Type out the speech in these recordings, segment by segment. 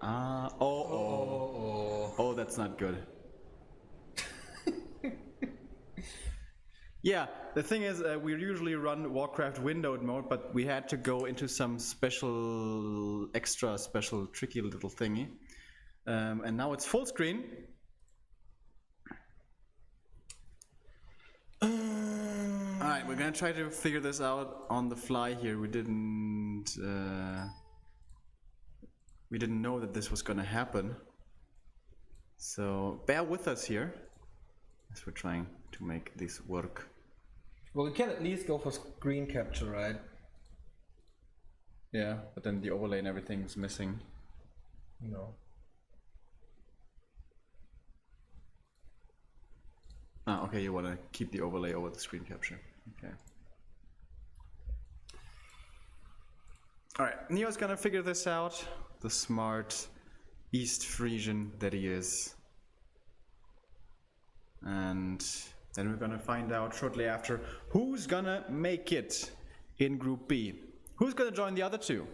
Oh, that's not good. Yeah, the thing is, we usually run Warcraft windowed mode, but we had to go into some extra special, tricky little thingy. And now it's full screen. Alright, we're gonna try to figure this out on the fly here. We didn't know that this was gonna happen. So bear with us here as we're trying to make this work. Well, we can at least go for screen capture, right? Yeah, but then the overlay and everything's missing. No. Ah, okay, you want to keep the overlay over the screen capture. Okay. Alright, Neo's gonna figure this out. The smart East Frisian that he is. And then we're gonna find out shortly after who's gonna make it in Group B. Who's gonna join the other two?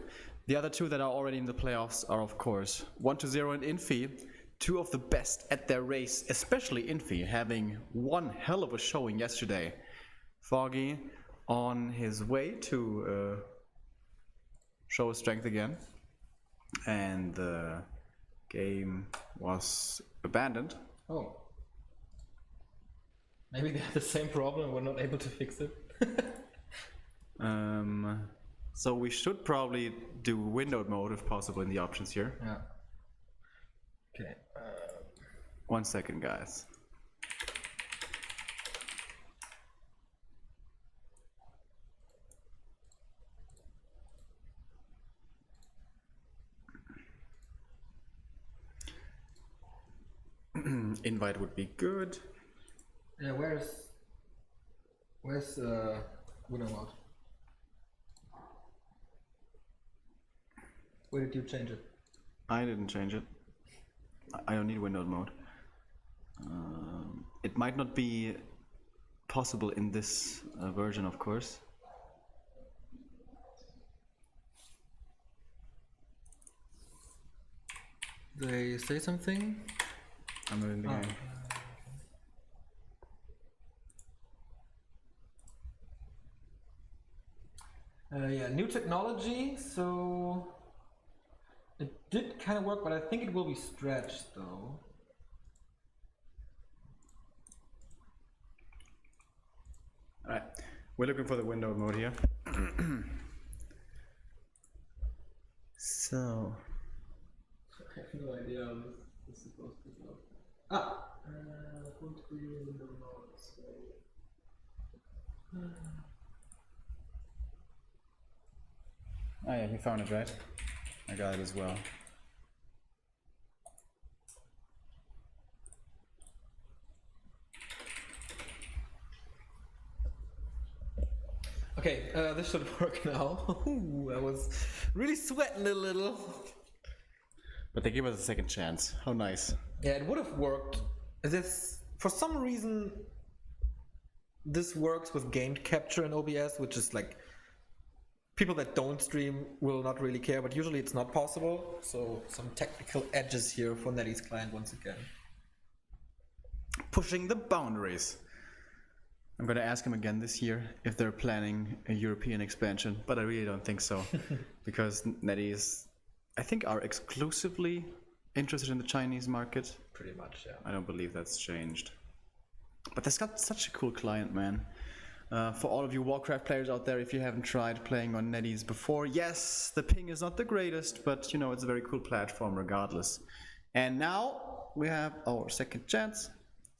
The other two that are already in the playoffs are, of course, 1-0 and Infi, two of the best at their race, especially Infi, having one hell of a showing yesterday. Foggy on his way to show his strength again, and the game was abandoned. Oh. Maybe they have the same problem, we're not able to fix it. So we should probably do windowed mode if possible in the options here. Yeah. Okay. 1 second, guys. Invite would be good. Yeah, where's window mode? Where did you change it? I didn't change it. I don't need windowed mode. It might not be possible in this version, of course. They say something? I'm not in the game. Yeah, new technology, so it did kind of work, but I think it will be stretched though. Alright, we're looking for the windowed mode here. So I have no idea how this is supposed to go. Full screen window mode. oh yeah, you found it, right? I got it as well. Okay, this should work now. Ooh, I was really sweating a little. But they gave us a second chance. How nice. Yeah, it would have worked. This, for some reason, this works with game capture in OBS, which is like people that don't stream will not really care, but usually it's not possible. So some technical edges here for Netty's client once again. Pushing the boundaries. I'm gonna ask him again this year if they're planning a European expansion, but I really don't think so. Because Netties, I think, are exclusively interested in the Chinese market. Pretty much, yeah. I don't believe that's changed. But that's got such a cool client, man. For all of you Warcraft players out there, if you haven't tried playing on Netties before, yes, the ping is not the greatest, but you know, it's a very cool platform regardless. And now we have our second chance,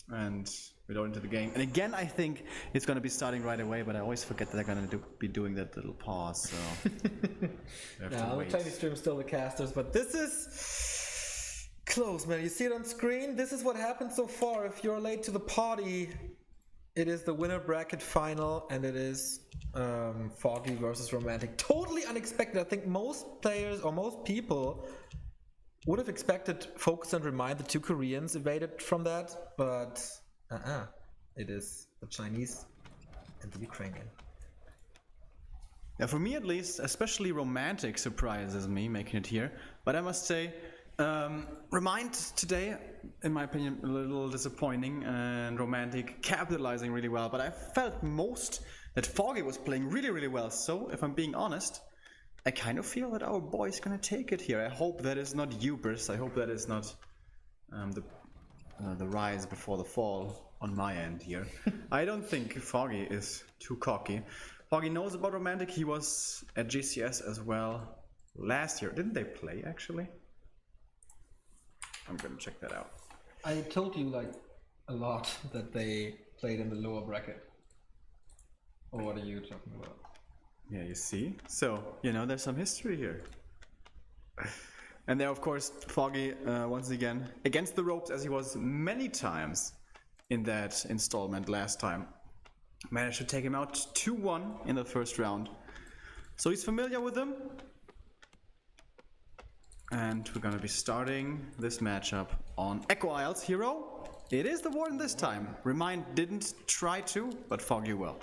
and we go into the game. And again, I think it's going to be starting right away, but I always forget that they're going to be doing that little pause, so yeah, the Chinese stream is still the casters, but this is close, man. You see it on screen? This is what happened so far. If you're late to the party, it is the winner bracket final, and it is Foggy versus Romantic. Totally unexpected. I think most players, or most people, would have expected Focus and Remind, the two Koreans, evaded from that, but it is the Chinese and the Ukrainian. Yeah, for me at least, especially Romantic surprises me making it here. But I must say, Remind today, in my opinion, a little disappointing, and Romantic capitalizing really well, but I felt most that Foggy was playing really, really well. So, if I'm being honest, I kind of feel that our boy's gonna take it here. I hope that is not hubris. I hope that is not the rise before the fall on my end here. I don't think Foggy is too cocky. Foggy knows about Romantic. He was at GCS as well last year. Didn't they play, actually? I'm gonna check that out. I told you like a lot that they played in the lower bracket. Or what are you talking about? Yeah, you see? So, you know, there's some history here. And there, of course, Foggy, once again, against the ropes as he was many times in that installment last time. Managed to take him out 2-1 in the first round. So he's familiar with them. And we're gonna be starting this matchup on Echo Isles Hero. It is the Warden this time. Remind didn't try to, but Foggy will.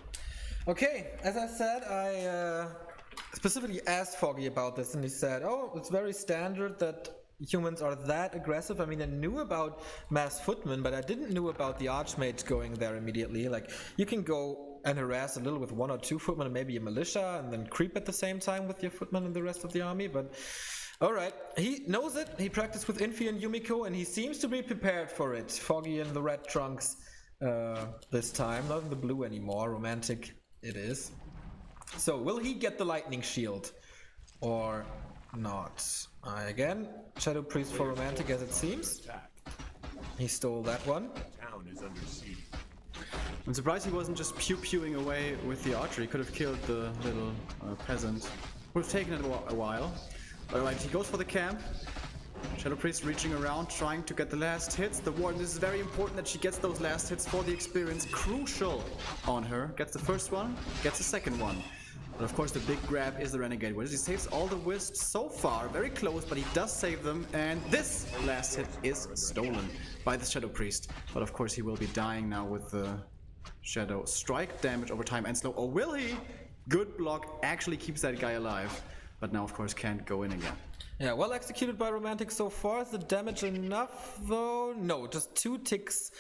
Okay, as I said, I specifically asked Foggy about this, and he said, oh, it's very standard that humans are that aggressive. I mean, I knew about Mass Footman, but I didn't know about the Archmage going there immediately. Like, you can go and harass a little with 1 or 2 footmen and maybe a militia, and then creep at the same time with your footmen and the rest of the army, but... Alright, he knows it, he practiced with Infi and Yumiko, and he seems to be prepared for it. Foggy in the red trunks this time, not in the blue anymore. Romantic it is. So, will he get the lightning shield? Or not? Again, Shadow Priest for Romantic as it seems. He stole that one. I'm surprised he wasn't just pew-pewing away with the archer. He could have killed the little peasant. Would have taken it a while. Alright, he goes for the camp. Shadow Priest reaching around, trying to get the last hits. The Warden, this is very important that she gets those last hits for the experience. Crucial on her. Gets the first one, gets the second one. But of course the big grab is the Renegade Wizard. He saves all the wisps so far, very close, but he does save them. And this last hit is stolen by the Shadow Priest. But of course he will be dying now with the Shadow Strike damage over time and slow. Or will he? Good block, actually keeps that guy alive. But now, of course, can't go in again. Yeah, well executed by Romantic so far. Is the damage enough, though? No, just 2 ticks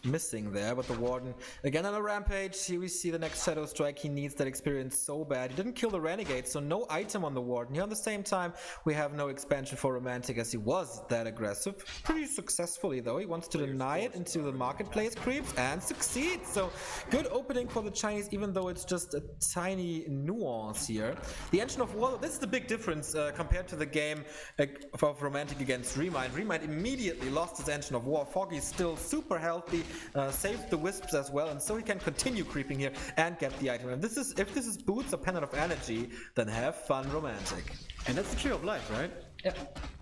missing there. But the Warden, again on a rampage. Here we see the next Shadow Strike. He needs that experience so bad. He didn't kill the Renegade, so no item on the Warden. Here, on the same time, we have no expansion for Romantic as he was that aggressive. Pretty successfully, though. He wants to deny it into the marketplace creeps and succeeds. So, good opening for the Chinese, even though it's just a tiny nuance here. The Engine of War, this is the big difference compared to the game of Romantic against Remind. Remind immediately lost his Engine of War. Foggy is still super healthy, saved the wisps as well, and so he can continue creeping here and get the item. And if this is Boots or Pendant of Energy, then have fun, Romantic. And that's the Tree of Life, right? Yeah.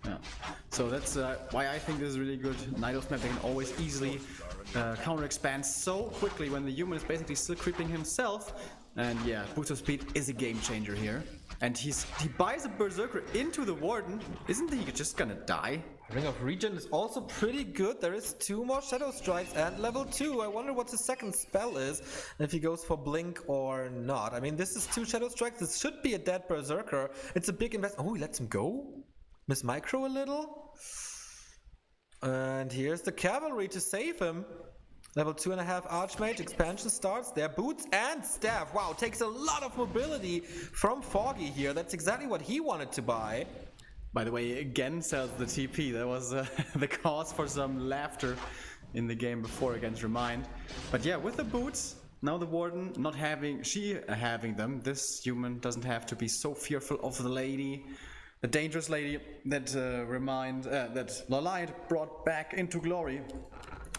Yeah. So that's why I think this is really good. Night Elf map, they can always easily counter expand so quickly when the human is basically still creeping himself. And yeah, Boots of Speed is a game changer here. And he buys a Berserker into the Warden. Isn't he just gonna die? Ring of Regen is also pretty good. There is 2 more Shadow Strikes and level 2. I wonder what the second spell is, if he goes for Blink or not. I mean, this is 2 Shadow Strikes. This should be a dead Berserker. It's a big investment. Oh, he lets him go? Miss Micro a little? And here's the Cavalry to save him. Level 2.5 Archmage, expansion starts, there Boots and Staff. Wow, takes a lot of mobility from Foggy here. That's exactly what he wanted to buy. By the way, again sells the TP. That was the cause for some laughter in the game before against Remind. But yeah, with the Boots, now the Warden not having, she having them, this human doesn't have to be so fearful of the lady. The dangerous lady that that Lalite brought back into glory.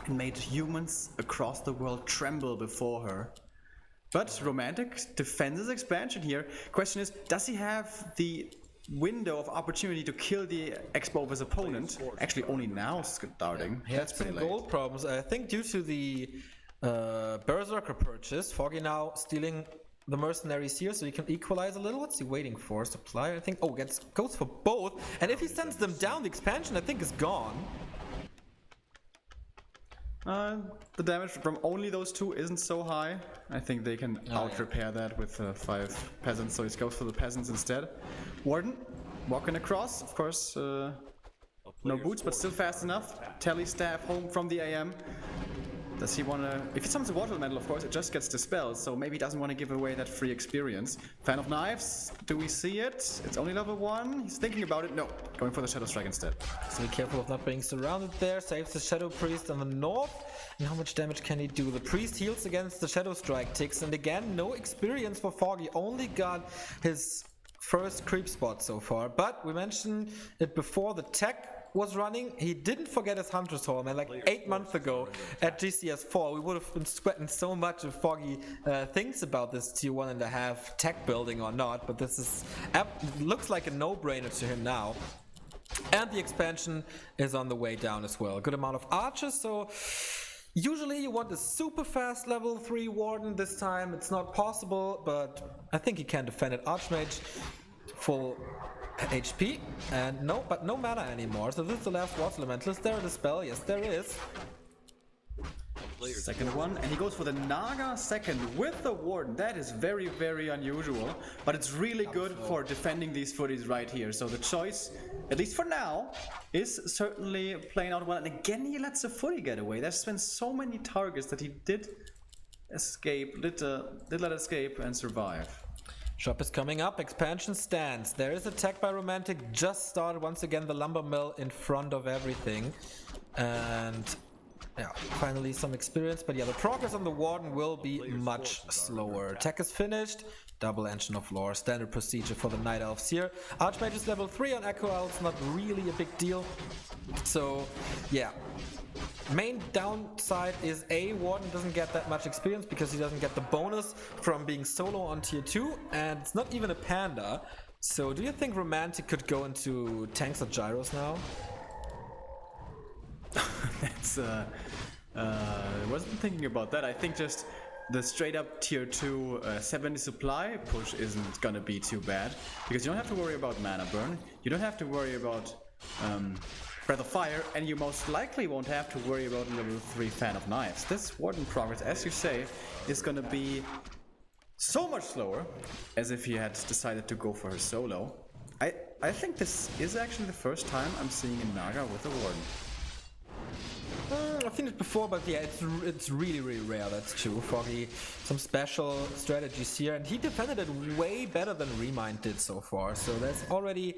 And made humans across the world tremble before her. But Romantic defends his expansion here. Question is, does he have the window of opportunity to kill the Expo of his opponent? Actually, only now starting. He has some gold problems. I think due to the Berserker purchase, Foggy now stealing the mercenaries here so he can equalize a little. What's he waiting for? Supply, I think. Oh, goes for both. And if he sends them down, the expansion, I think, is gone. The damage from only those 2 isn't so high. I think they can out-repair that with 5 peasants, so he goes for the peasants instead. Warden, walking across, of course, No boots, but still fast enough. Telly staff home from the AM. Does he want to... If he summons a water elemental, of course, it just gets dispelled, so maybe he doesn't want to give away that free experience. Fan of Knives, do we see it? It's only level 1. He's thinking about it. No, going for the Shadow Strike instead. So be careful of not being surrounded there. Saves the Shadow Priest on the north. And how much damage can he do? The Priest heals against the Shadow Strike ticks. And again, no experience for Foggy. Only got his first creep spot so far. But we mentioned it before, the tech was running. He didn't forget his Hunter's Home, and like 8 months ago at GCS 4 we would have been sweating so much if Foggy thinks about this tier 1.5 tech building or not, but this is looks like a no-brainer to him now. And the expansion is on the way down as well. A good amount of archers, so usually you want a super fast level 3 Warden. This time it's not possible, but I think he can defend it. Archmage full HP, and no mana anymore. So this is the last water elemental. Is there a dispel? Yes, there is. Second one, and he goes for the Naga second with the Warden. That is very, very unusual, but it's really good for defending these footies right here. So the choice, at least for now, is certainly playing out well. And again, he lets a footy get away. There's been so many targets that he did escape, did let escape and survive. Shop is coming up, expansion stands. There is attack by Romantic, just started once again, the lumber mill in front of everything. And yeah, finally some experience, but yeah, the progress on the Warden will be much slower. Attack is finished, double Engine of Lore, standard procedure for the Night Elves here. Archmage is level 3 on Echo Elves, not really a big deal. So yeah. Main downside is Warden doesn't get that much experience because he doesn't get the bonus from being solo on tier 2, and it's not even a panda. So do you think Romantic could go into tanks or gyros now? That's I wasn't thinking about that. I think just the straight up tier 2 70 supply push isn't gonna be too bad, because you don't have to worry about mana burn, you don't have to worry about Breath of Fire, and you most likely won't have to worry about level 3 Fan of Knives. This Warden progress, as you say, is gonna be so much slower, as if he had decided to go for her solo. I think this is actually the first time I'm seeing a Naga with a Warden. I've seen it before, but yeah, it's really, really rare, that's true. Foggy, some special strategies here, and he defended it way better than Remind did so far, so that's already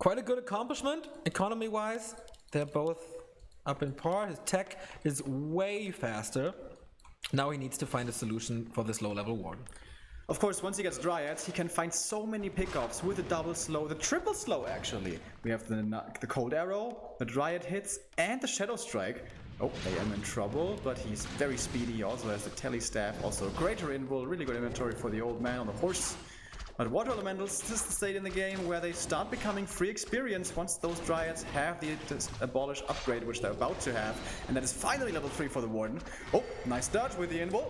quite a good accomplishment, economy-wise. They're both up in par. His tech is way faster. Now he needs to find a solution for this low-level Warden. Of course, once he gets Dryads, he can find so many pickups with the double slow, the triple slow actually. We have the Cold Arrow, the Dryad hits, and the Shadow Strike. Oh, I am in trouble, but he's very speedy. He also has the Telly Staff, also greater invul, really good inventory for the old man on the horse. But Water Elementals, this is the state in the game where they start becoming free experience once those Dryads have the Abolish upgrade, which they're about to have. And that is finally level 3 for the Warden. Oh, nice dodge with the invul.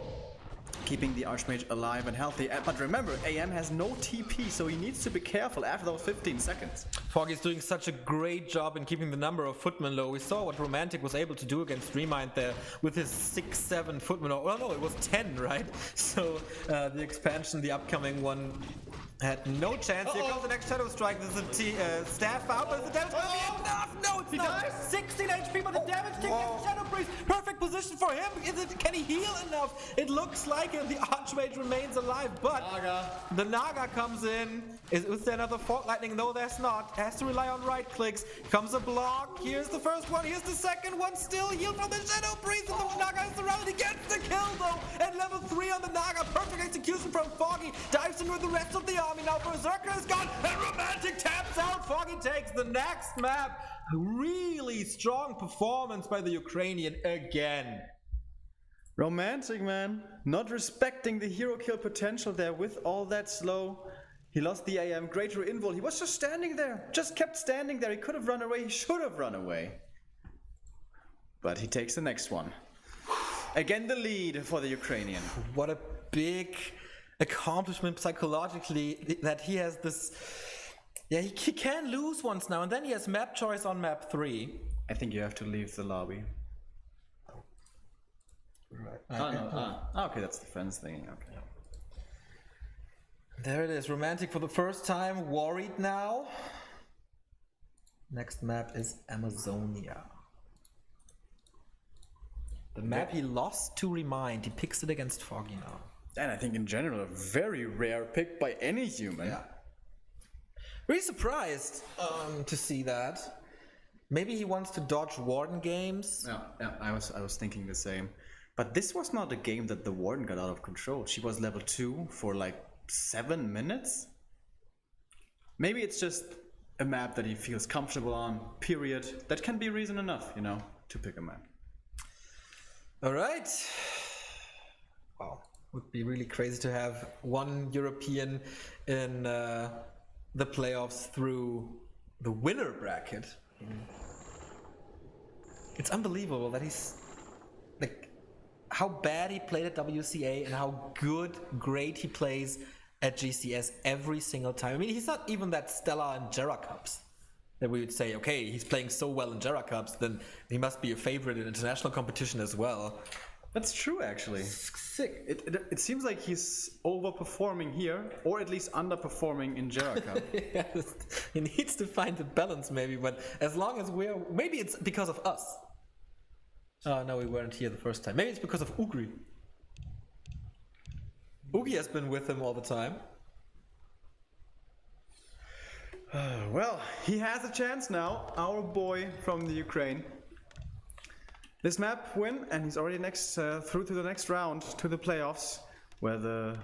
Keeping the Archmage alive and healthy. But remember, AM has no TP, so he needs to be careful after those 15 seconds. Foggy's doing such a great job in keeping the number of footmen low. We saw what Romantic was able to do against Remind there with his 6-7 footmen. Well, no, it was 10, right? So the expansion, the upcoming one, had no chance. Here comes the next Shadow Strike. This is a staff out, but the damage gonna be enough. No, it's not. 16 HP, but the damage taken Shadow Priest. Perfect position for him. Can he heal enough? It looks like it. The Archmage remains alive, but the Naga comes in. Is there another Fog Lightning? No, there's not. Has to rely on right clicks. Comes a block. Here's the first one. Here's the second one. Still healed from the Shadow Priest. And the Naga is surrounded. He gets the kill though. And level 3 on the Naga. Perfect execution from Foggy. Dives in with the rest of the army. Now Berserker is gone. And Romantic taps out. Foggy takes the next map. Really strong performance by the Ukrainian again. Romantic, man. Not respecting the hero kill potential there with all that slow. He lost the AM, greater invul. He was just standing there. Just kept standing there. He could have run away. He should have run away. But he takes the next one. Again, the lead for the Ukrainian. What a big accomplishment psychologically that he has this. Yeah, he can lose once now, and then he has map choice on map 3. I think you have to leave the lobby. Right. Okay, that's the fence thing. Okay. Yeah. There it is. Romantic for the first time, worried now. Next map is Amazonia. The map he lost to Remind. He picks it against Foggy now. And I think in general, a very rare pick by any human. Yeah. Really surprised to see that. Maybe he wants to dodge Warden games. Yeah, I was thinking the same. But this was not a game that the Warden got out of control. She was level 2 for like 7 minutes. Maybe it's just a map that he feels comfortable on, period. That can be reason enough, you know, to pick a map. Alright. Wow. Would be really crazy to have one European in the playoffs through the winner bracket. It's unbelievable that he's like how bad he played at WCA and how great he plays at GCS every single time. I mean, he's not even that stellar in Jera Cups that we would say, okay, he's playing so well in Jera Cups, then he must be a favorite in international competition as well. That's true, actually. Sick. It seems like he's overperforming here, or at least underperforming in Jera Cup. Yes, he needs to find the balance, maybe. But as long as maybe it's because of us. Oh no, we weren't here the first time. Maybe it's because of Ugri. Ugi has been with him all the time. Well, he has a chance now. Our boy from the Ukraine. This map win, and he's already through to the next round, to the playoffs, where the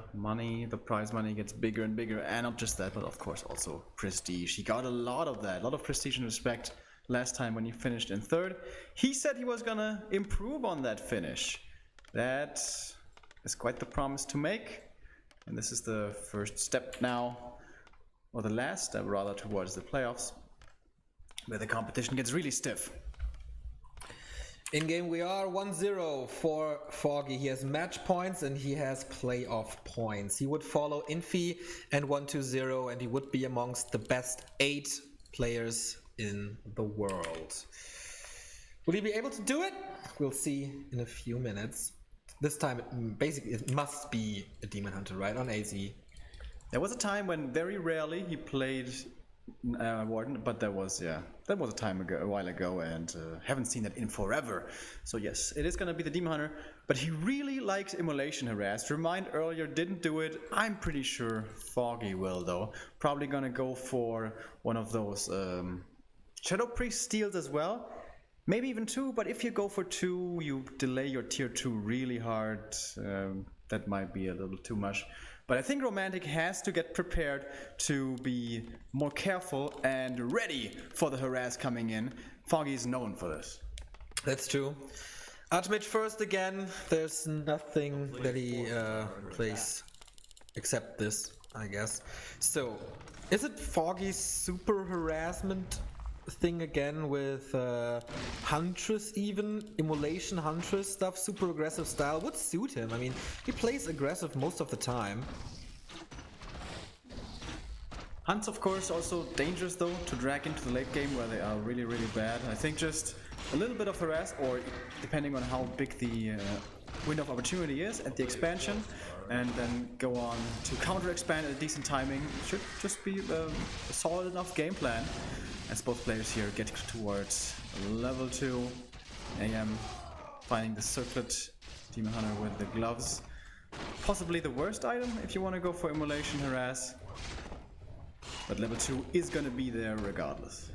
prize money gets bigger and bigger, and not just that, but of course also prestige. He got a lot of that, a lot of prestige and respect last time when he finished in 3rd. He said he was gonna improve on that finish. That is quite the promise to make, and this is the first step now, or the last step rather, towards the playoffs, where the competition gets really stiff. In game we are 1-0 for Foggy. He has match points and he has playoff points. He would follow Infi and 1-2-0, and he would be amongst the best 8 players in the world. Will he be able to do it? We'll see in a few minutes. This time it must be a Demon Hunter, right? On AZ. There was a time when very rarely he played Warden, but that was a while ago, and haven't seen that in forever. So yes, it is gonna be the Demon Hunter, but he really likes Immolation Harass. Remind earlier didn't do it. I'm pretty sure Foggy will though. Probably gonna go for one of those Shadow Priest steals as well. Maybe even 2, but if you go for 2, you delay your tier 2 really hard. That might be a little too much. But I think Romantic has to get prepared to be more careful and ready for the harass coming in. Foggy is known for this. That's true. Archmage first again. There's nothing that he plays except this, I guess. So, is it Foggy's super harassment thing again with Huntress, even Immolation Huntress stuff? Super aggressive style would suit him. I mean, he plays aggressive most of the time. Hunts, of course, also dangerous though to drag into the late game where they are really, really bad. I think just a little bit of harass, or depending on how big the window of opportunity is at the expansion, and then go on to counter expand at a decent timing, should just be a solid enough game plan. As both players here get towards level 2 AM, finding the circlet Demon Hunter with the gloves. Possibly the worst item if you want to go for Immolation Harass. But level 2 is going to be there regardless.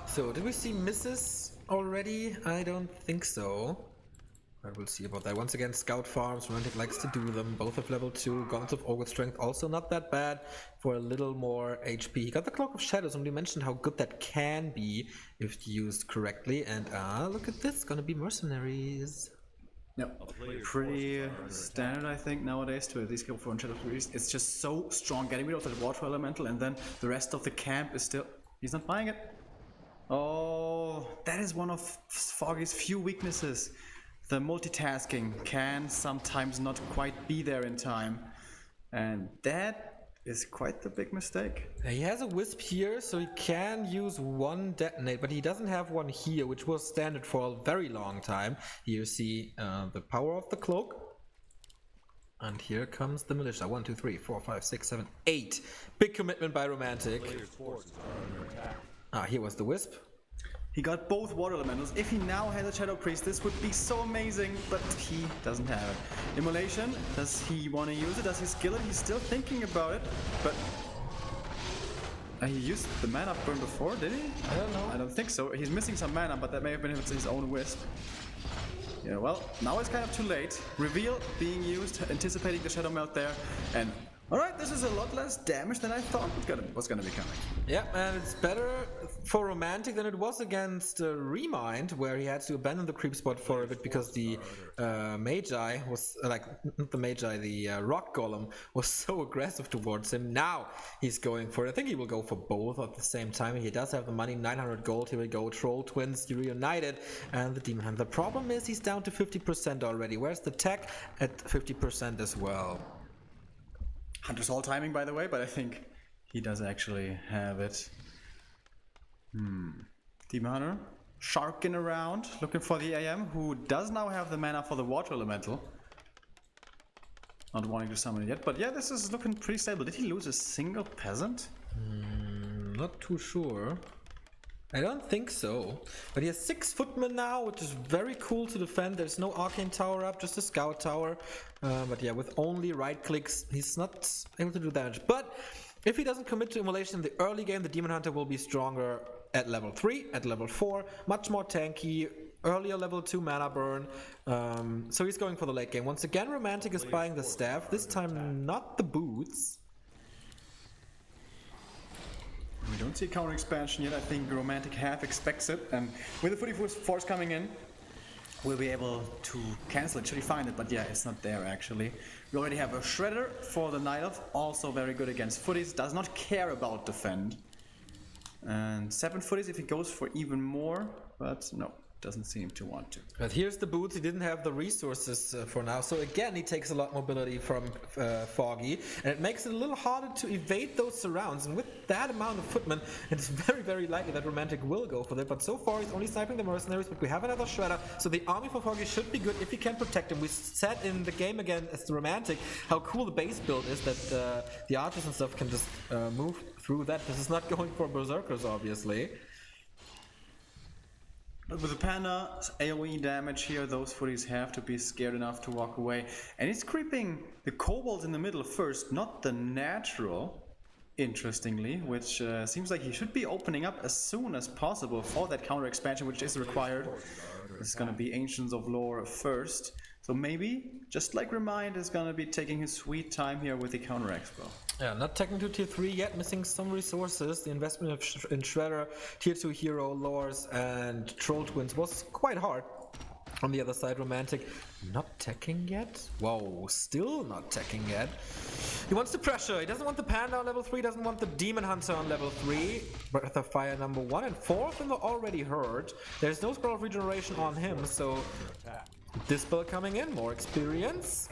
So, did we see misses already? I don't think so. But we'll see about that. Once again, Scout Farms, Romantic likes to do them. Both of level 2. Gaunts of Ogre Strength, also not that bad for a little more HP. He got the Cloak of Shadows, and we mentioned how good that can be if used correctly. And look at this, gonna be Mercenaries. Yep, pretty standard I think nowadays to at least go for Shadow Priest. It's just so strong, getting rid of that Water Elemental, and then the rest of the camp is still... He's not buying it. Oh, that is one of Foggy's few weaknesses. The multitasking can sometimes not quite be there in time, and that is quite the big mistake. He has a Wisp here, so he can use one Detonate, but he doesn't have one here, which was standard for a very long time. Here you see the power of the cloak. And here comes the Militia. 1, 2, 3, 4, 5, 6, 7, 8. Big commitment by Romantic. here was the Wisp. He got both water elementals. If he now has a Shadow Priest, this would be so amazing, but he doesn't have it. Immolation, does he want to use it? Does he skill it? He's still thinking about it, but... he used the mana burn before, did he? I don't know. I don't think so. He's missing some mana, but that may have been his own Wisp. Yeah, well, now it's kind of too late. Reveal being used, anticipating the Shadow Melt there, and... Alright, this is a lot less damage than I thought was gonna be coming. Yeah, and it's better for Romantic than it was against Remind, where he had to abandon the creep spot for a bit because the Magi was, not the Magi, the Rock Golem was so aggressive towards him. Now he's going for it. I think he will go for both at the same time. He does have the money, 900 gold. Here we go, Troll Twins reunited, and the Demon Hunter. The problem is he's down to 50% already. Where's the tech? At 50% as well. Hunter's all timing, by the way, but I think he does actually have it. Demon Hunter, sharking around, looking for the AM, who does now have the mana for the Water Elemental. Not wanting to summon it yet, but yeah, this is looking pretty stable. Did he lose a single peasant? Not too sure. I don't think so. But he has 6 footmen now, which is very cool to defend. There's no arcane tower up, just a scout tower. But yeah, with only right clicks, he's not able to do damage. But if he doesn't commit to Immolation in the early game, the Demon Hunter will be stronger at level 3, at level 4, much more tanky, earlier level 2 mana burn. So he's going for the late game. Once again, Romantic is buying the staff, this time not the boots. We don't see counter expansion yet. I think Romantic half expects it, and with the Footy Force coming in, we'll be able to cancel it. Should he find it? But yeah, it's not there actually. We already have a Shredder for the Night Elf, also very good against Footies. Does not care about defend. And 7 Footies if he goes for even more, but no. Doesn't seem to want to. But here's the boots. He didn't have the resources for now. So again, he takes a lot of mobility from Foggy. And it makes it a little harder to evade those surrounds. And with that amount of footmen, it's very, very likely that Romantic will go for that. But so far, he's only sniping the mercenaries. But we have another Shredder. So the army for Foggy should be good if he can protect him. We said in the game again as the Romantic how cool the base build is, that the archers and stuff can just move through that. This is not going for Berserkers, obviously. But with the Panda, AoE damage here, those Footies have to be scared enough to walk away. And he's creeping the Kobolds in the middle first, not the natural, interestingly, which seems like he should be opening up as soon as possible for that counter expansion, which is required. It's gonna be Ancients of Lore first. So maybe, just like Remind, is gonna be taking his sweet time here with the counter expo. Yeah, not taking to tier 3 yet, missing some resources. The investment in Shredder, tier 2 hero, lores, and Troll Twins was quite hard. On the other side, Romantic not teching yet? Whoa, still not teching yet. He wants to pressure. He doesn't want the Panda on level 3, doesn't want the Demon Hunter on level 3. Breath of Fire number 1 and 4 of them are already hurt. There's no Scroll of Regeneration on him, so Dispel coming in, more experience.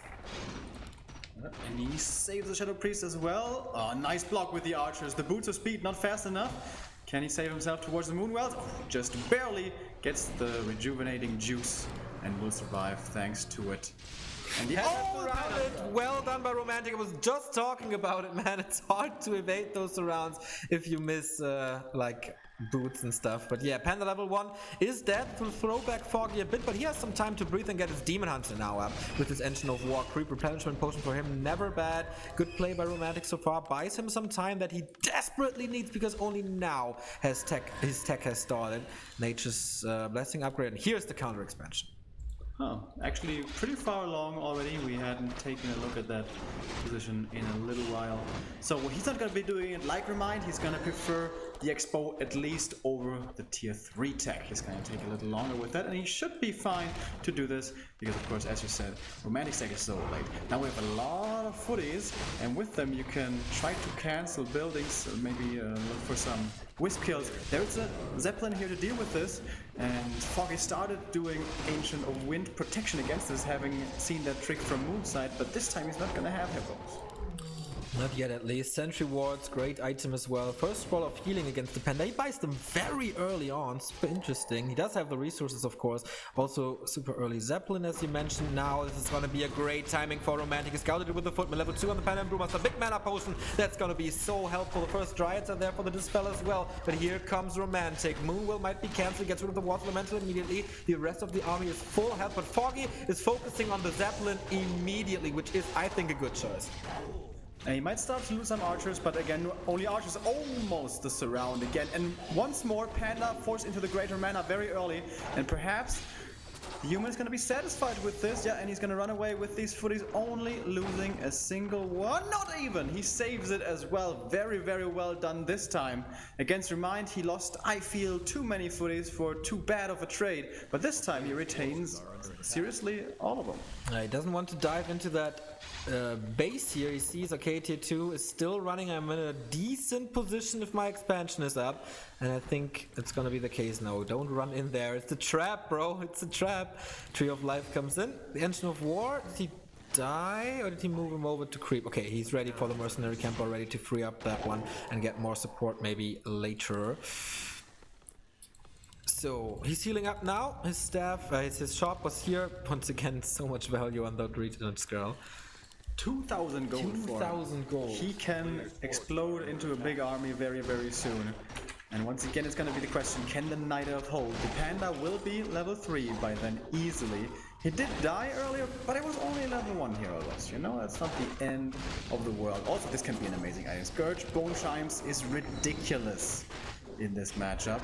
And he saves the Shadow Priest as well. Oh, nice block with the archers. The boots of speed not fast enough. Can he save himself towards the Moonwelt? Oh, just barely gets the rejuvenating juice and will survive thanks to it. And he around it. Well done by Romantic. I was just talking about it, man. It's hard to evade those surrounds if you miss like boots and stuff. But yeah, Panda level 1 is dead. Will throw back Foggy a bit, but he has some time to breathe and get his Demon Hunter now up with his Engine of War. Creep replenishment potion for him, never bad. Good play by Romantic so far. Buys him some time that he desperately needs because only now his tech has started. Nature's Blessing upgrade, and here's the counter expansion. Oh, actually pretty far along already. We hadn't taken a look at that position in a little while. So he's not going to be doing it like Remind. He's going to prefer the Expo at least over the tier 3 tech. He's going to take a little longer with that, and he should be fine to do this because, of course, as you said, Romantic tech is so late. Now we have a lot of Footies, and with them you can try to cancel buildings, or maybe look for some Wisp kills. There's a Zeppelin here to deal with this, and Foggy started doing Ancient of Wind protection against this, having seen that trick from Moonside, but this time he's not going to have Hippos. Not yet, at least. Sentry wards, great item as well. First roll of healing against the Panda. He buys them very early on. Super interesting. He does have the resources, of course. Also, super early Zeppelin, as you mentioned. Now, this is going to be a great timing for Romantic. He scouted it with the footman. Level 2 on the Panda and Brewmaster. Big mana potion. That's going to be so helpful. The first Dryads are there for the Dispel as well. But here comes Romantic. Moonwell might be cancelled. Gets rid of the Water Elemental immediately. The rest of the army is full health. But Foggy is focusing on the Zeppelin immediately, which is, I think, a good choice. And he might start to lose some archers, but again, only archers almost the surround again. And once more, Panda forced into the greater mana very early. And perhaps the human is going to be satisfied with this. Yeah, and he's going to run away with these footies, only losing a single one. Not even! He saves it as well. Very, very well done this time. Against Remind, he lost, I feel, too many footies for too bad of a trade. But this time he retains, seriously, all of them. He doesn't want to dive into that base here. He sees, okay, tier 2 is still running. I'm in a decent position if my expansion is up. And I think it's gonna be the case now. Don't run in there. It's a trap, bro. It's a trap. Tree of Life comes in. The Engine of War, did he die or did he move him over to creep? Okay, he's ready for the mercenary camp already to free up that one and get more support maybe later. So he's healing up now. His staff, his shop was here. Once again, so much value on that Regent's Girl. 2,000 gold for 2,000 gold. He can explode into a big army very, very soon. And once again, it's going to be the question, can the Knight Elf hold? The Panda will be level 3 by then, easily. He did die earlier, but it was only level 1 hero loss, you know? That's not the end of the world. Also, this can be an amazing item. Scourge Bone Chimes is ridiculous in this matchup.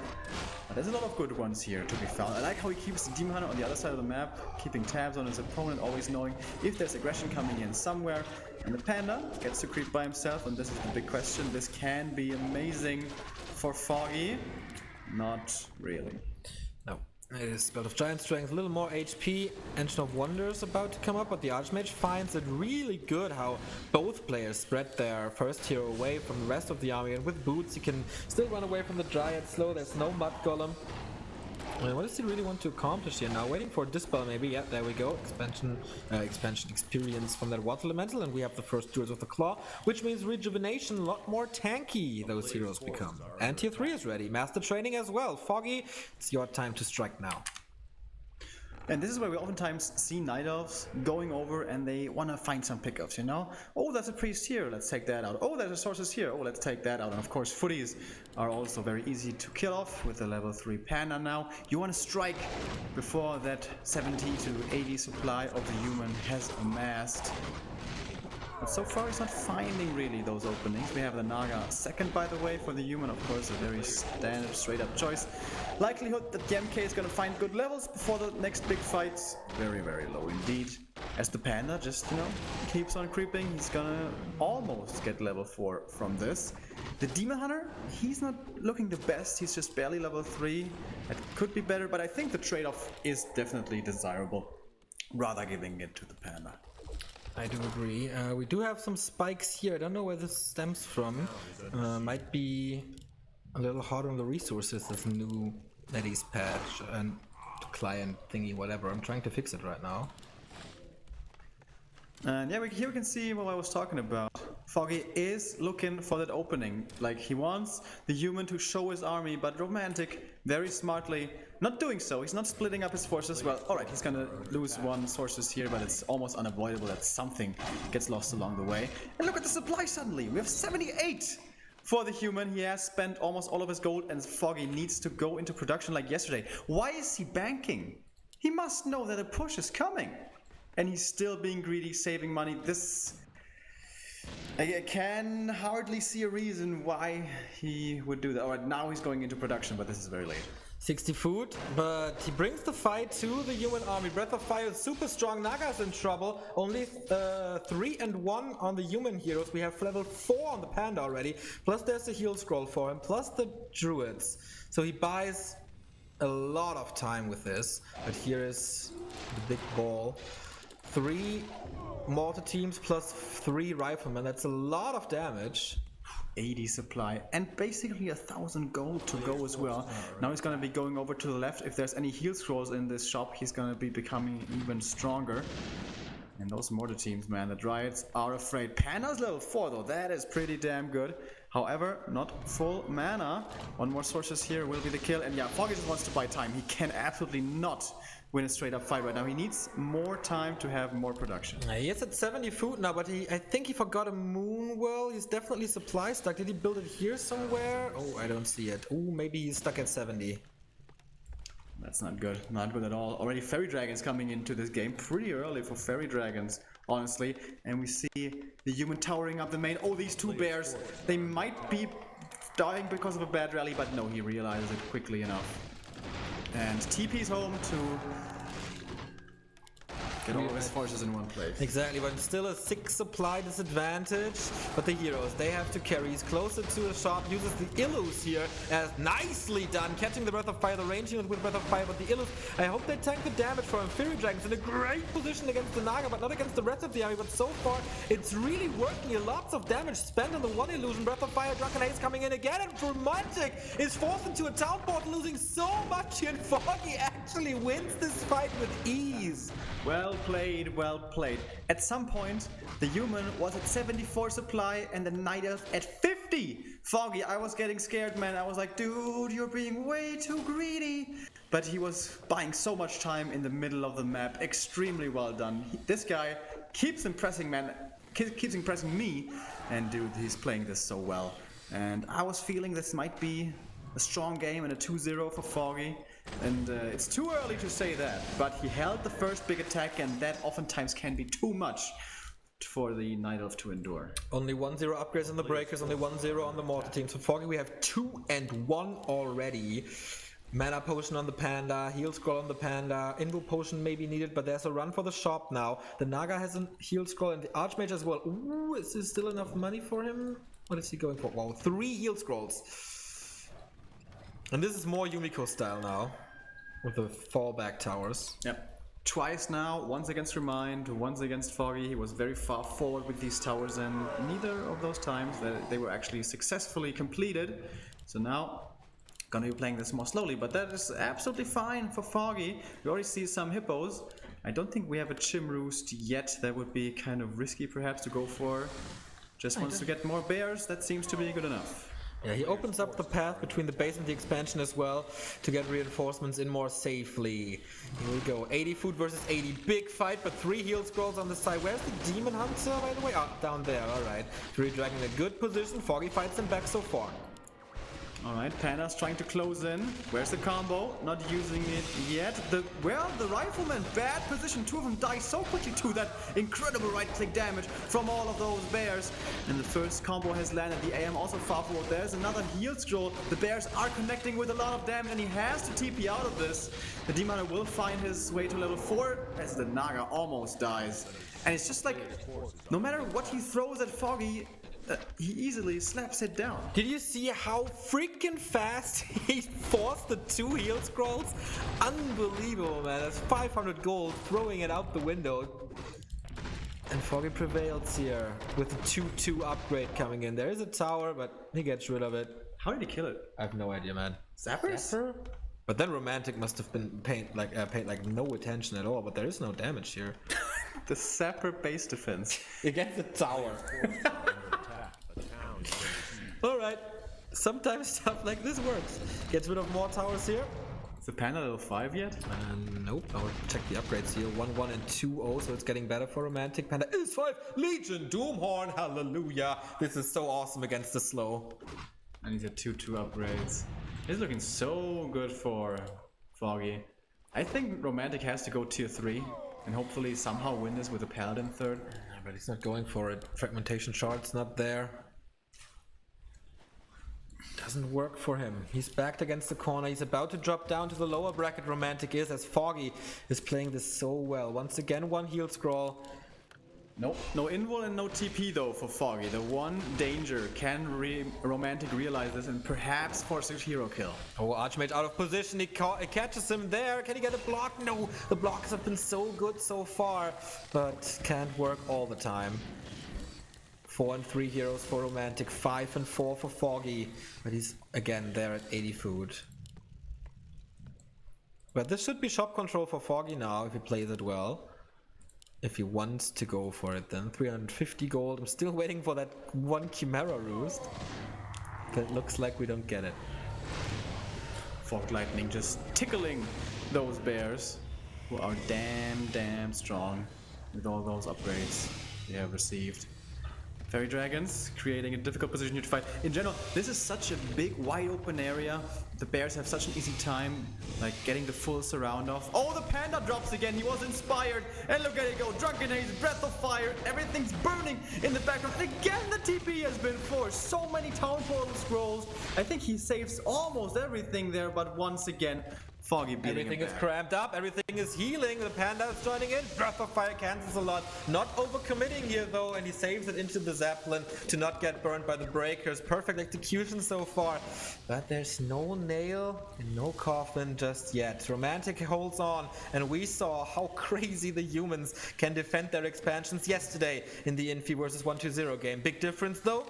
But there's a lot of good ones here to be found. I like how he keeps the Demon Hunter on the other side of the map, keeping tabs on his opponent, always knowing if there's aggression coming in somewhere. And the Panda gets to creep by himself, and this is the big question. This can be amazing for Foggy. Not really. No. It is Belt of Giant Strength, a little more HP. Engine of Wonders about to come up, but the Archmage finds it really good how both players spread their first hero away from the rest of the army. And with boots, you can still run away from the Dryad slow. There's no Mud Golem. What does he really want to accomplish here now? Waiting for Dispel maybe. Yeah, there we go. Expansion experience from that Water Elemental, and we have the first Jewels of the Claw, which means rejuvenation, a lot more tanky those heroes become. And tier 3 is ready. Master training as well. Foggy, it's your time to strike now. And this is where we oftentimes see Night Elves going over and they want to find some pickups, you know? Oh, there's a priest here, let's take that out. Oh, there's a sorceress here, oh, let's take that out. And of course, footies are also very easy to kill off with the level 3 Panda now. You want to strike before that 70 to 80 supply of the human has amassed. But so far he's not finding really those openings. We have the Naga second, by the way, for the human, of course, a very standard straight up choice. Likelihood that the MK is gonna find good levels before the next big fights, very, very low indeed. As the Panda just, you know, keeps on creeping, he's gonna almost get level 4 from this. The Demon Hunter, he's not looking the best, he's just barely level 3. It could be better, but I think the trade-off is definitely desirable, rather giving it to the Panda. I do agree. We do have some spikes here. I don't know where this stems from. Might be a little hard on the resources, this new NetEase patch and client thingy, whatever. I'm trying to fix it right now. And yeah, here we can see what I was talking about. Foggy is looking for that opening. Like, he wants the human to show his army, but Romantic, very smartly, not doing so. He's not splitting up his forces well. Alright, he's gonna lose one sources here, but it's almost unavoidable that something gets lost along the way. And look at the supply suddenly! We have 78! For the human, he has spent almost all of his gold, and Foggy needs to go into production like yesterday. Why is he banking? He must know that a push is coming. And he's still being greedy, saving money. This... I can hardly see a reason why he would do that. Alright, now he's going into production, but this is very late. 60 food, but he brings the fight to the human army. Breath of Fire is super strong. Naga's in trouble. Only 3 and 1 on the human heroes. We have level 4 on the Panda already. Plus there's a heal scroll for him. Plus the druids. So he buys a lot of time with this. But here is the big ball. 3 mortar teams plus 3 riflemen. That's a lot of damage. 80 supply and basically 1,000 gold to go as well. Now he's gonna be going over to the left. If there's any heal scrolls in this shop, he's gonna be becoming even stronger. And those mortar teams, man, the Dryads are afraid. Panda's level 4 though, that is pretty damn good. However, not full mana. One more Sorceress here will be the kill. And yeah, Foggy just wants to buy time. He can absolutely not win a straight up fight right now. He needs more time to have more production. He is at 70 food now, but I think he forgot a moon well. He's definitely supply stuck. Did he build it here somewhere? Oh, I don't see it. Oh, maybe he's stuck at 70. That's not good. Not good at all. Already Fairy Dragons coming into this game pretty early for Fairy Dragons, honestly. And we see the human towering up the main. Oh, these two bears. They might be dying because of a bad rally, but no, he realizes it quickly enough. And TP's home to get all of his forces in one place. Exactly, but still a 6 supply disadvantage. But the heroes, they have to carry. He's closer to the shop, uses the Illus here as nicely done, catching the Breath of Fire, the range unit with Breath of Fire, but the Illus, I hope they tank the damage for him. Fairy Dragons in a great position against the Naga, but not against the rest of the army. But so far, it's really working. Lots of damage spent on the one illusion. Breath of Fire, Dragon Haze coming in again, and Romantic is forced into a town port, losing so much, and Foggy actually wins this fight with ease. Well played, well played. At some point, the human was at 74 supply and the Night Elf at 50! Foggy, I was getting scared, man. I was like, dude, you're being way too greedy. But he was buying so much time in the middle of the map. Extremely well done. This guy keeps impressing, man. Keeps impressing me. And dude, he's playing this so well. And I was feeling this might be a strong game and a 2-0 for Foggy. And it's too early to say that, but he held the first big attack, and that oftentimes can be too much for the Night Elf to endure. Only 1-0 upgrades on the Breakers, only 1-0 on the Mortar team. So Foggy, we have 2 and 1 already. Mana Potion on the Panda, Heal Scroll on the Panda, Invo Potion may be needed, but there's a run for the shop now. The Naga has a Heal Scroll and the Archmage as well. Ooh, is there still enough money for him? What is he going for? Wow, 3 Heal Scrolls. And this is more Yumiko style now, with the fallback towers. Yep. Twice now, once against Remind, once against Foggy. He was very far forward with these towers, and neither of those times they were actually successfully completed. So now, gonna be playing this more slowly, but that is absolutely fine for Foggy. We already see some hippos. I don't think we have a Chim Roost yet. That would be kind of risky perhaps to go for. Just wants to get more bears. That seems to be good enough. Yeah, he opens up the path between the base and the expansion as well to get reinforcements in more safely. Here we go, 80 food versus 80. Big fight, but 3 heal scrolls on the side. Where's the Demon Hunter, by the way? Ah, down there, alright. Fury Dragon in a good position. Foggy fights him back so far. Alright, Panda's trying to close in. Where's the combo? Not using it yet. The Rifleman, bad position. 2 of them die so quickly to that incredible right-click damage from all of those bears. And the first combo has landed. The AM also far forward. There's another heal scroll. The bears are connecting with a lot of damage, and he has to TP out of this. The Demon Hunter will find his way to level 4 as the Naga almost dies. And it's just like, no matter what he throws at Foggy, he easily slaps it down. Did you see how freaking fast he forced the 2 heal scrolls? Unbelievable, man. That's 500 gold, throwing it out the window. And Foggy prevails here with the 2-2 upgrade coming in. There is a tower, but he gets rid of it. How did he kill it? I have no idea, man. Zappers? Zapper? But then Romantic must have been paid like no attention at all, but there is no damage here. The Zapper base defense. Against the tower. Alright, sometimes stuff like this works. Gets rid of more towers here. Is the Panda level 5 yet? Nope, I'll check the upgrades here. 1-1 and 2-0, so it's getting better for Romantic. Panda is 5. Legion, Doomhorn, hallelujah. This is so awesome against the slow. And he's at 2-2 upgrades. It's looking so good for Foggy. I think Romantic has to go tier 3 and hopefully somehow win this with a Paladin third. But he's not going for it. Fragmentation shard's not there. Doesn't work for him. He's backed against the corner. He's about to drop down to the lower bracket. Romantic is, as Foggy is playing this so well. Once again, 1 heal scroll. Nope, no invul and no TP though for Foggy. The one danger, can Romantic realize this and perhaps force a hero kill? Oh, Archmage out of position. He catches him there. Can he get a block? No, the blocks have been so good so far, but can't work all the time. 4 and 3 heroes for Romantic, 5 and 4 for Foggy, but he's again there at 80 food. But this should be shop control for Foggy now if he plays it well. if he wants to go for it then. 350 gold. I'm still waiting for that one Chimera roost. But it looks like we don't get it. Fog Lightning just tickling those bears who are damn strong with all those upgrades they have received. Fairy Dragons creating a difficult position here to fight. In general, this is such a big, wide open area. The bears have such an easy time, like getting the full surround off. Oh, the panda drops again. He was inspired. And look at it go. Drunken Haze, Breath of Fire. Everything's burning in the background. And again, the TP has been forced. So many Town Portal scrolls. I think he saves almost everything there, but once again, Foggy beating Everything him is back. cramped up, everything is healing, the panda is joining in, Breath of Fire cancels a lot. Not overcommitting here though, and he saves it into the Zeppelin to not get burned by the breakers. Perfect execution so far. But there's no nail and no coffin just yet. Romantic holds on, and we saw how crazy the humans can defend their expansions yesterday in the Infi versus 1-2-0 game. Big difference though.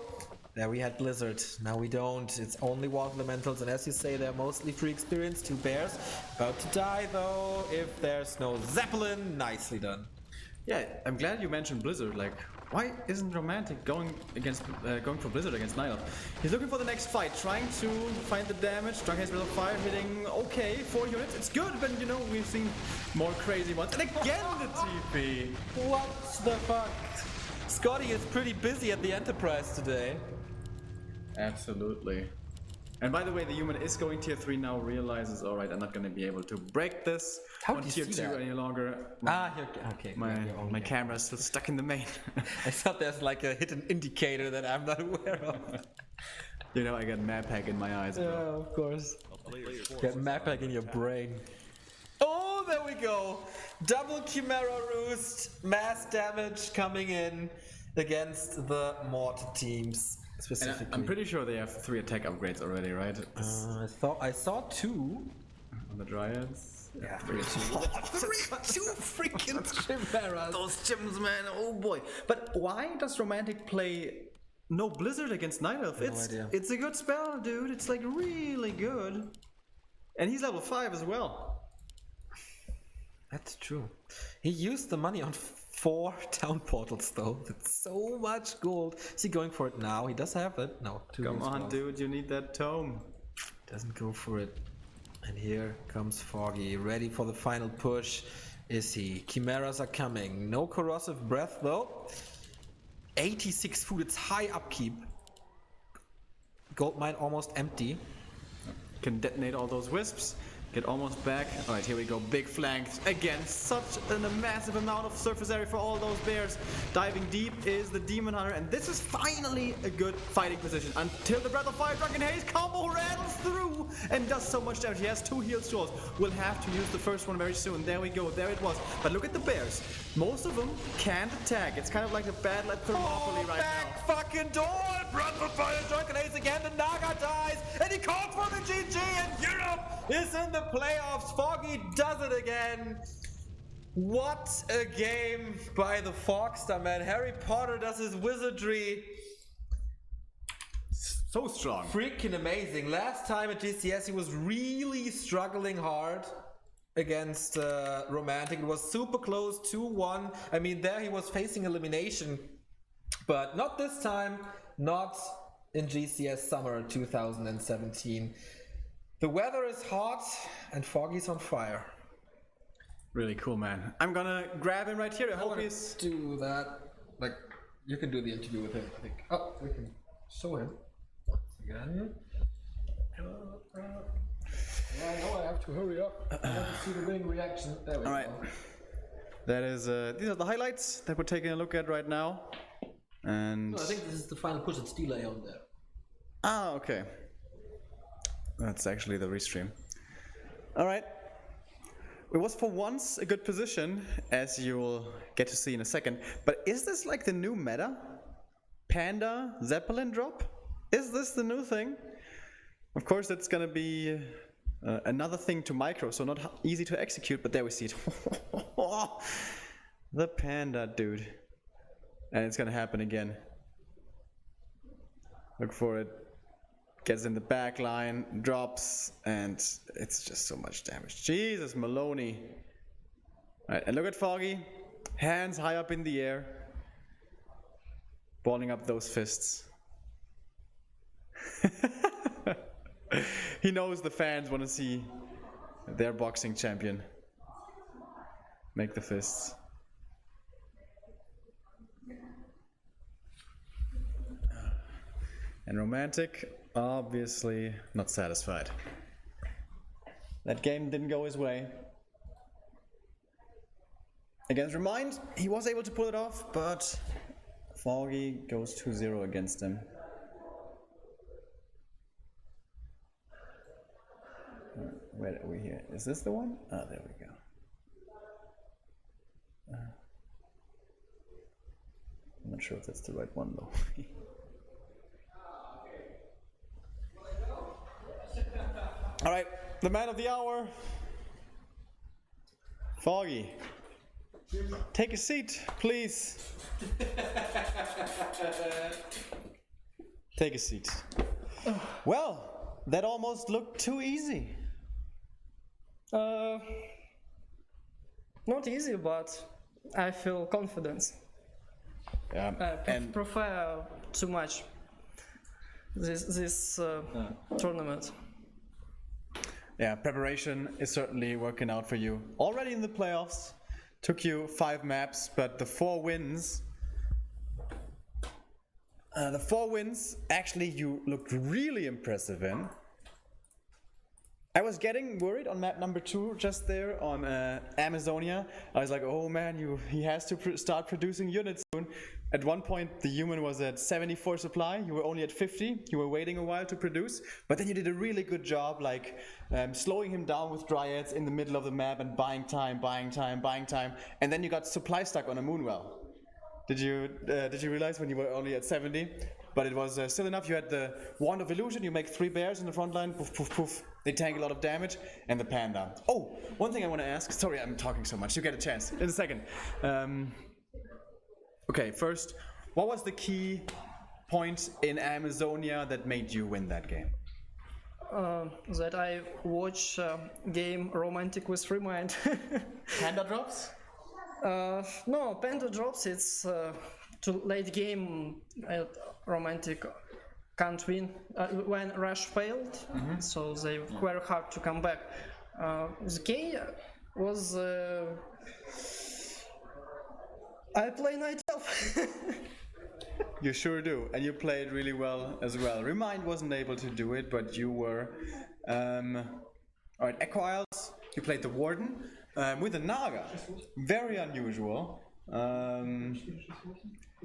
There we had Blizzard, now we don't. It's only Water Elementals, and as you say, they're mostly free experience. 2 bears, about to die though, if there's no Zeppelin. Nicely done. Yeah, I'm glad you mentioned Blizzard. Like, why isn't Romantic going for Blizzard against Nihil? He's looking for the next fight, trying to find the damage. Drunk Haze Breath of Fire hitting okay, 4 units. It's good, but you know, we've seen more crazy ones. And again the TP! What the fuck? Scotty is pretty busy at the Enterprise today. Absolutely. And by the way, the human is going tier 3 now, realizes, alright, I'm not going to be able to break this How on did you tier see 2 that? any longer. Okay. My camera's still stuck in the main. I thought there's like a hidden indicator that I'm not aware of. You know, I got map pack in my eyes, bro. Yeah, of course. Get map pack in your brain. Oh, there we go. Double Chimera Roost, mass damage coming in against the Mort teams. Specifically. I'm pretty sure they have 3 attack upgrades already, right? I saw 2 On the Dryads? Yeah, 3 freaking Chimeras. Those gyms, man, oh boy. But why does Romantic play no Blizzard against Night Elf? It's a good spell, dude. It's like really good. And he's level 5 as well. That's true. He used the money on 4 town portals though. That's so much gold. Is he going for it now? He does have it. No, 2 Come on, dude, you need that tome. Doesn't go for it. And here comes Foggy, ready for the final push. Is he? Chimeras are coming. No corrosive breath though. 86 food, it's high upkeep. Gold mine almost empty. Can detonate all those wisps. Get almost back. Alright, here we go. Big flanks. Again, such a massive amount of surface area for all those bears. Diving deep is the Demon Hunter, and this is finally a good fighting position until the Breath of Fire Drunken Haze combo rattles through and does so much damage. He has 2 heal scrolls. We'll have to use the first one very soon. There we go. There it was. But look at the bears. Most of them can't attack. It's kind of like a battle at Thermopylae right back now. Fucking door! Breath of Fire Drunken Haze again. The Naga dies, and he calls for the GG, and Europe is in the playoffs. Foggy does it again. What a game by the Fogster, man. Harry Potter does his wizardry. So strong. Freaking amazing. Last time at GCS he was really struggling hard against Romantic. It was super close, 2-1. I mean, there he was facing elimination, but not this time, not in GCS summer 2017. The weather is hot and Foggy's on fire. Really cool, man. I'm gonna grab him right here. I hope he's... do that. Like, you can do the interview with him, I think. Oh, we can show him. Again. I know I have to hurry up. I want to see the ring reaction. There we go. Alright. That is, these are the highlights that we're taking a look at right now. And... No, I think this is the final push. It's delay on there. Ah, okay. That's actually the restream. Alright. It was for once a good position, as you'll get to see in a second. But is this like the new meta? Panda Zeppelin drop? Is this the new thing? Of course, it's gonna be another thing to micro, so not easy to execute, but there we see it. The Panda, dude. And it's gonna happen again. Look for it. Gets in the back line, drops, and it's just so much damage. Jesus, Maloney. Alright, and look at Foggy. hands high up in the air, balling up those fists. He knows the fans want to see their boxing champion make the fists. And Romantic, obviously not satisfied. That game didn't go his way. Against Remind, he was able to pull it off, but Foggy goes 2-0 against him. Where are we here? Is this the one? Ah, there we go. I'm not sure if that's the right one though. All right, the man of the hour, Foggy. Take a seat, please. Take a seat. Well, that almost looked too easy. Not easy, but I feel confidence. Yeah, and prefer too much this tournament. Yeah, preparation is certainly working out for you. Already in the playoffs, took you 5 maps, but the 4 wins. Actually, you looked really impressive in. I was getting worried on map number 2, just there on Amazonia. I was like, oh man, he has to start producing units soon. At one point, the human was at 74 supply. You were only at 50. You were waiting a while to produce, but then you did a really good job, like slowing him down with dryads in the middle of the map and buying time, and then you got supply stuck on a moonwell. Did you realize when you were only at 70? But it was still enough. You had the Wand of Illusion. You make 3 bears in the front line. Poof, poof, poof. They tank a lot of damage. And the panda. Oh, one thing I want to ask. Sorry, I'm talking so much. You get a chance in a second. Okay, first, what was the key point in Amazonia that made you win that game? That I watch game Romantic with Remind. Panda drops? No, Panda drops. It's too late game. Romantic can't win when Rush failed, so they very hard to come back. The K was I play Night Elf. You sure do, and you played really well as well. Remind wasn't able to do it, but you were. Alright, Echo Isles, you played the Warden with a Naga. Very unusual.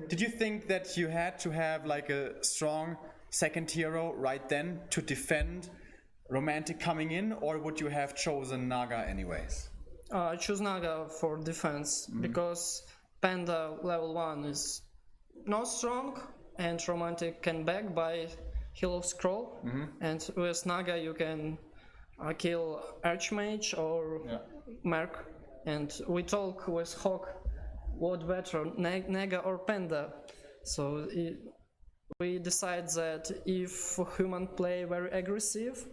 Did you think that you had to have like a strong second hero right then to defend Romantic coming in, or would you have chosen Naga anyways? I choose Naga for defense because Panda level 1 is not strong and Romantic can back by Heal of Scroll, and with Naga you can kill Archmage or Merc, and we talk with Hawk what better, Naga or Panda. So we decide that if human play very aggressive,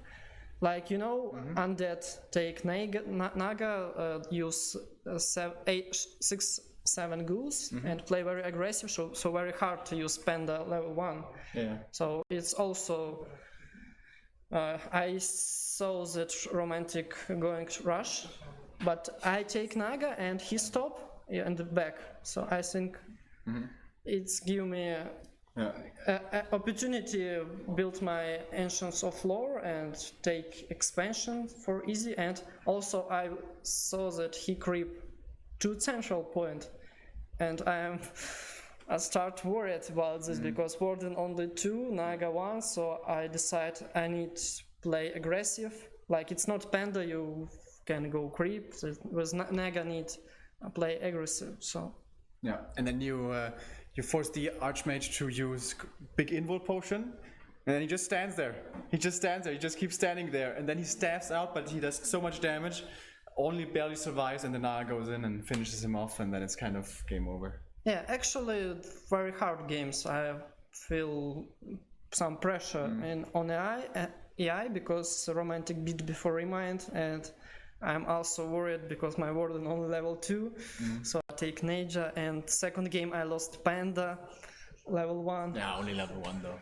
like Undead take Naga, use 6-7 ghouls and play very aggressive, so very hard to use Panda level 1. Yeah. So it's also I saw that Romantic going to rush, but I take Naga and he stop and back. So I think it's give me a opportunity build my Ancients of Lore and take expansion for easy, and also I saw that he creep to central point, and I start worried about this because Warden only 2, Naga 1, so I decide I need to play aggressive. Like it's not Panda, you can go creep. With Naga need play aggressive. So yeah, and then you force the Archmage to use big invul potion, and then he just stands there. He just keeps standing there, and then he staffs out, but he does so much damage, only barely survives, and the Naga goes in and finishes him off, and then it's kind of game over. Yeah, actually, very hard games. I feel some pressure on AI because Romantic beat before Remind, and I'm also worried because my Warden only level 2, so I take Ninja, and second game I lost Panda, level 1. Yeah, only level 1 though.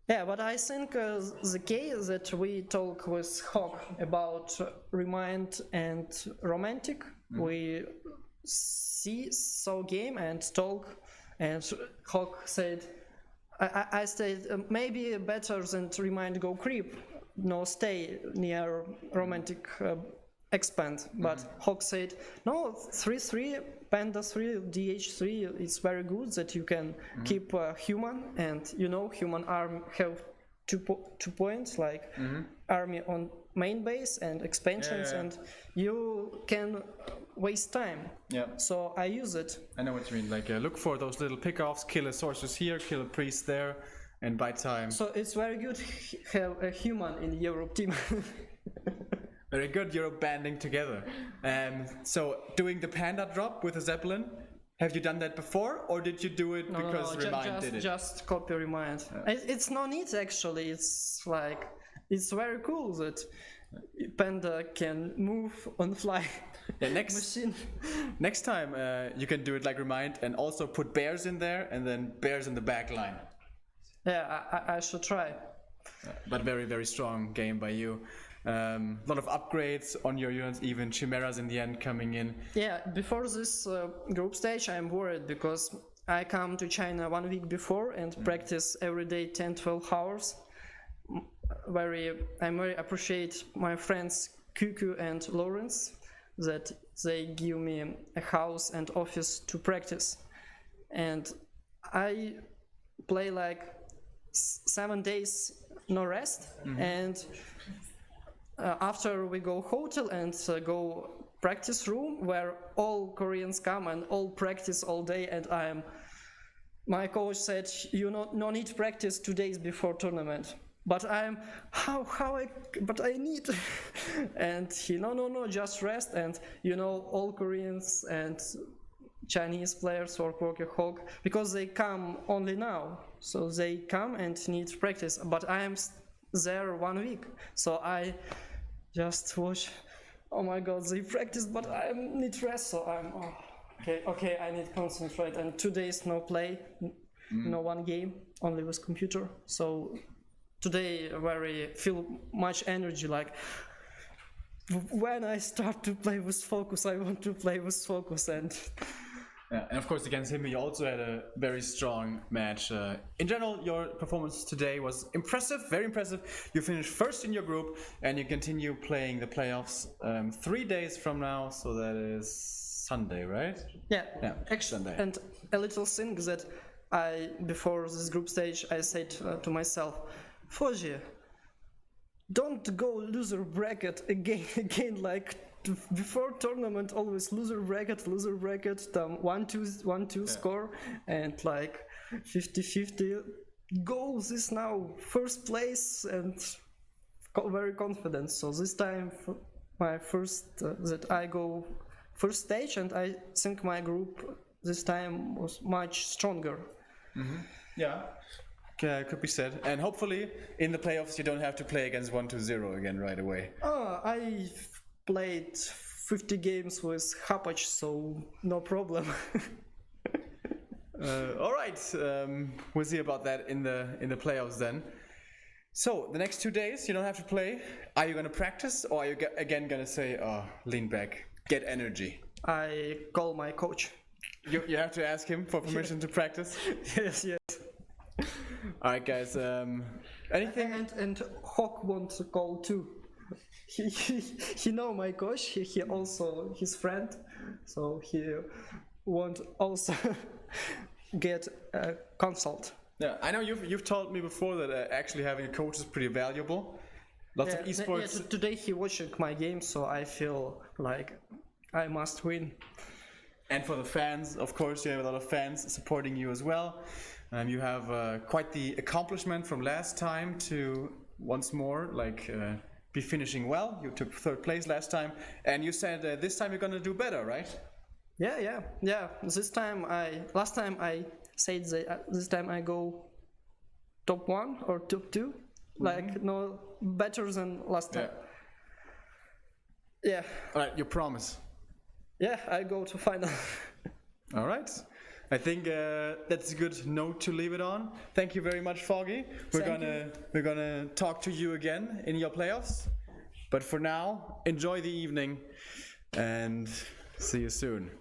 Yeah, but I think the case that we talk with Hawk about Remind and Romantic, we saw game and talk, and Hawk said, I said maybe better than to Remind go creep, no stay near Romantic expand, but Hawk said no, 3-3 Panda 3 DH3 is very good that you can keep human, and you know human arm have two points like army on main base and expansions, and you can waste time. Yeah. So I use it. I know what you mean. Like look for those little pickoffs, kill a sorceress here, kill a priest there, and buy time. So it's very good have a human in Europe team. Very good, you're banding together. So doing the Panda drop with a Zeppelin, have you done that before, or did you do it because Remind did it? Just copy Remind. It's no need actually. It's like it's very cool that Panda can move on fly. Yeah, next time you can do it like Remind and also put bears in there and then bears in the back line. Yeah, I should try. But very, very strong game by you. A lot of upgrades on your units, even chimeras in the end coming in. Yeah, before this group stage I'm worried because I come to China 1 week before and practice every day 10-12 hours. I very appreciate my friends Kuku and Lawrence that they give me a house and office to practice, and I play like 7 days no rest, and after we go hotel and go practice room where all Koreans come and all practice all day, and my coach said no need practice 2 days before tournament, but but I need and he no just rest, and all Koreans and Chinese players work Hawk because they come only now, so they come and need practice, but I am there 1 week, so I just watch. Oh my god, they practice, but I need rest, so I'm okay, I need concentrate, and 2 days no play, no one game, only with computer, so today feel much energy, like when I start to play with focus, I want to play with focus. And and of course against him you also had a very strong match. In general, your performance today was impressive, very impressive. You finished first in your group and you continue playing the playoffs 3 days from now, so that is Sunday, right? Yeah, actually Sunday. And a little thing that before this group stage I said to myself, Foggy, don't go loser bracket again like before tournament, always loser bracket, 1-2 score, and like 50-50. Go this now first place and very confident. So this time my first that I go first stage, and I think my group this time was much stronger. Yeah. Could be said, and hopefully in the playoffs you don't have to play against 1-0 again right away. I played 50 games with Hapach, so no problem. All right, we'll see about that in the playoffs then. So the next 2 days you don't have to play. Are you going to practice, or are you again going to say, lean back, get energy? I call my coach. You have to ask him for permission to practice? Yes. All right, guys. Anything? And Hawk wants to call too. He know my coach. He also his friend, so he want also get a consult. Yeah, I know you've told me before that actually having a coach is pretty valuable. Lots of esports. Yeah, today he watching my game, so I feel like I must win. And for the fans, of course, you have a lot of fans supporting you as well. You have quite the accomplishment from last time to once more be finishing well. You took 3rd place last time, and you said this time you're gonna do better, right? Yeah. Last time I said that this time I go top 1 or top 2, like no better than last time. Yeah. All right, you promise. Yeah, I go to final. All right. I think that's a good note to leave it on. Thank you very much, Foggy. We're gonna talk to you again in your playoffs. But for now, enjoy the evening and see you soon.